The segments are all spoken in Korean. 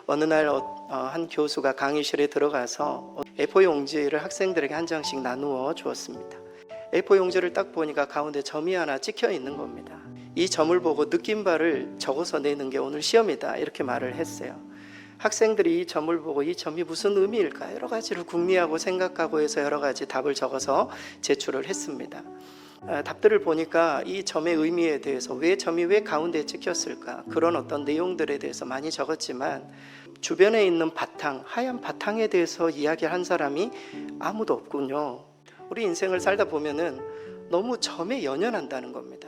어느 날 한 교수가 강의실에 들어가서 A4 용지를 학생들에게 한 장씩 나누어 주었습니다. A4 용지를 딱 보니까 가운데 점이 하나 찍혀 있는 겁니다. 이 점을 보고 느낀 바를 적어서 내는 게 오늘 시험이다, 이렇게 말을 했어요. 학생들이 이 점을 보고 이 점이 무슨 의미일까 여러 가지를 궁리하고 생각하고 해서 여러 가지 답을 적어서 제출을 했습니다. 답들을 보니까 이 점의 의미에 대해서 왜 점이 왜 가운데에 찍혔을까, 그런 어떤 내용들에 대해서 많이 적었지만 주변에 있는 바탕, 하얀 바탕에 대해서 이야기한 사람이 아무도 없군요. 우리 인생을 살다 보면은 너무 점에 연연한다는 겁니다.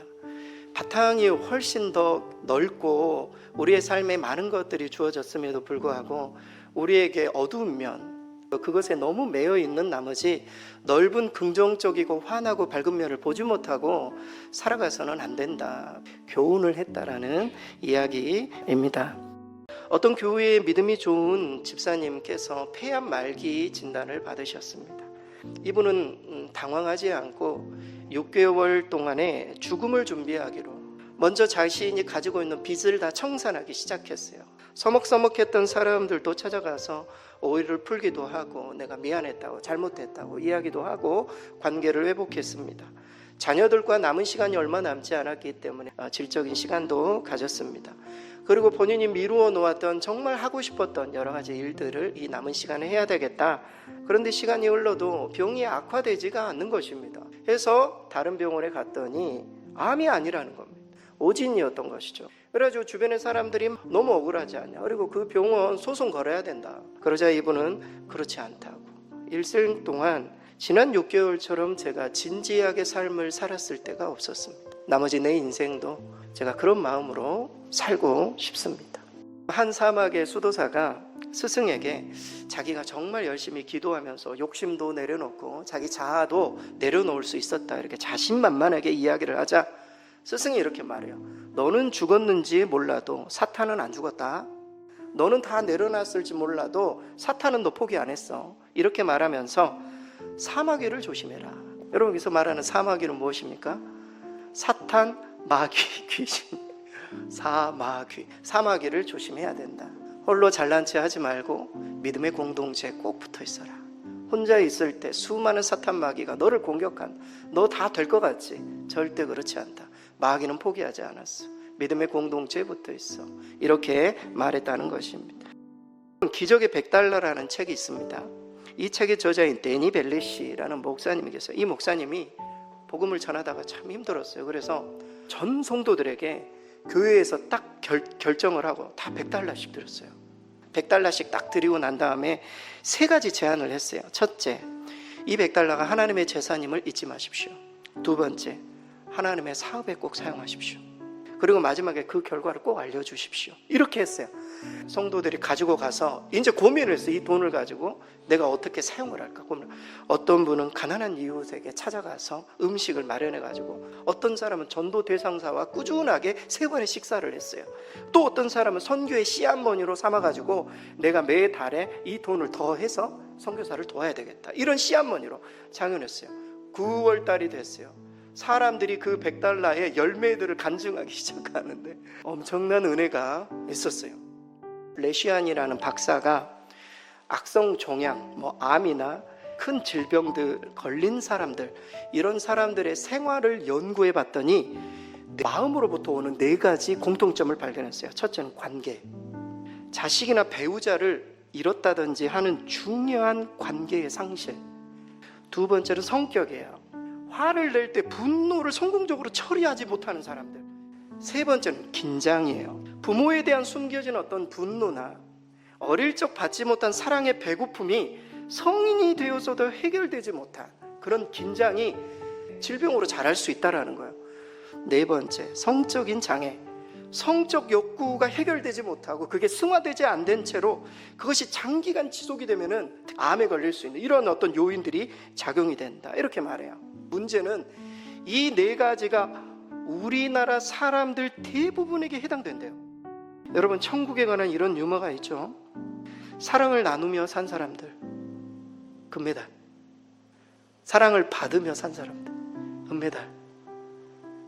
바탕이 훨씬 더 넓고 우리의 삶에 많은 것들이 주어졌음에도 불구하고 우리에게 어두운 면, 그것에 너무 매여 있는 나머지 넓은 긍정적이고 환하고 밝은 면을 보지 못하고 살아가서는 안 된다, 교훈을 했다라는 이야기입니다. 어떤 교회의 믿음이 좋은 집사님께서 폐암 말기 진단을 받으셨습니다. 이분은 당황하지 않고 6개월 동안에 죽음을 준비하기로 먼저 자신이 가지고 있는 빚을 다 청산하기 시작했어요. 서먹서먹했던 사람들도 찾아가서 오해를 풀기도 하고 내가 미안했다고 잘못했다고 이야기도 하고 관계를 회복했습니다. 자녀들과 남은 시간이 얼마 남지 않았기 때문에 질적인 시간도 가졌습니다. 그리고 본인이 미루어 놓았던 정말 하고 싶었던 여러 가지 일들을 이 남은 시간에 해야 되겠다. 그런데 시간이 흘러도 병이 악화되지가 않는 것입니다. 해서 다른 병원에 갔더니 암이 아니라는 겁니다. 오진이었던 것이죠. 그래가지고 주변의 사람들이 너무 억울하지 않냐, 그리고 그 병원 소송 걸어야 된다. 그러자 이분은 그렇지 않다고, 일생 동안 지난 6개월처럼 제가 진지하게 삶을 살았을 때가 없었습니다. 나머지 내 인생도 제가 그런 마음으로 살고 싶습니다. 한 사막의 수도사가 스승에게 자기가 정말 열심히 기도하면서 욕심도 내려놓고 자기 자아도 내려놓을 수 있었다, 이렇게 자신만만하게 이야기를 하자 스승이 이렇게 말해요. 너는 죽었는지 몰라도 사탄은 안 죽었다. 너는 다 내려놨을지 몰라도 사탄은 너 포기 안 했어. 이렇게 말하면서 사마귀를 조심해라. 여러분, 여기서 말하는 사마귀는 무엇입니까? 사탄, 마귀, 귀신, 사마귀를 조심해야 된다. 홀로 잘난 체 하지 말고 믿음의 공동체에 꼭 붙어 있어라. 혼자 있을 때 수많은 사탄 마귀가 너를 공격한다. 너 다 될 것 같지? 절대 그렇지 않다. 마귀는 포기하지 않았어. 믿음의 공동체에 붙어 있어. 이렇게 말했다는 것입니다. 기적의 $100라는 책이 있습니다. 이 책의 저자인 데니 벨리시라는 목사님이 계세요. 이 목사님이 복음을 전하다가 참 힘들었어요. 그래서 전 성도들에게 교회에서 딱 결정을 하고 다 $100씩 드렸어요. $100씩 딱 드리고 난 다음에 3가지 제안을 했어요. 첫째, 이 $100가 하나님의 재산임을 잊지 마십시오. 두 번째, 하나님의 사업에 꼭 사용하십시오. 그리고 마지막에 그 결과를 꼭 알려주십시오. 이렇게 했어요. 성도들이 가지고 가서 이제 고민을 했어요. 이 돈을 가지고 내가 어떻게 사용을 할까 고민을. 어떤 분은 가난한 이웃에게 찾아가서 음식을 마련해가지고, 어떤 사람은 전도 대상사와 꾸준하게 3번의 식사를 했어요. 또 어떤 사람은 선교의 씨앗머니로 삼아가지고 내가 매달에 이 돈을 더해서 선교사를 도와야 되겠다, 이런 씨앗머니로 장연했어요. 9월달이 됐어요. 사람들이 그 $100의 열매들을 간증하기 시작하는데 엄청난 은혜가 있었어요. 레시안이라는 박사가 악성 종양, 암이나 큰 질병들 걸린 사람들, 이런 사람들의 생활을 연구해 봤더니 마음으로부터 오는 4가지 공통점을 발견했어요. 첫째는 관계. 자식이나 배우자를 잃었다든지 하는 중요한 관계의 상실. 두 번째는 성격이에요. 화를 낼 때 분노를 성공적으로 처리하지 못하는 사람들. 세 번째는 긴장이에요. 부모에 대한 숨겨진 어떤 분노나 어릴 적 받지 못한 사랑의 배고픔이 성인이 되어서도 해결되지 못한 그런 긴장이 질병으로 자랄 수 있다는 거예요. 네 번째, 성적인 장애. 성적 욕구가 해결되지 못하고 그게 승화되지 않은 채로 그것이 장기간 지속이 되면은 암에 걸릴 수 있는 이런 어떤 요인들이 작용이 된다, 이렇게 말해요. 문제는 이 4가지가 우리나라 사람들 대부분에게 해당된대요. 여러분, 천국에 관한 이런 유머가 있죠. 사랑을 나누며 산 사람들 금메달, 사랑을 받으며 산 사람들 은메달,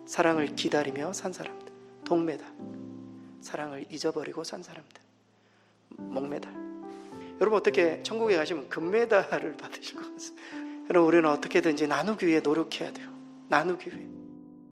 사랑을 기다리며 산 사람들 동메달, 사랑을 잊어버리고 산 사람들 목메달. 여러분 어떻게 천국에 가시면 금메달을 받으실 것 같습니다. 여러분 우리는 어떻게든지 나누기 위해 노력해야 돼요. 나누기 위해.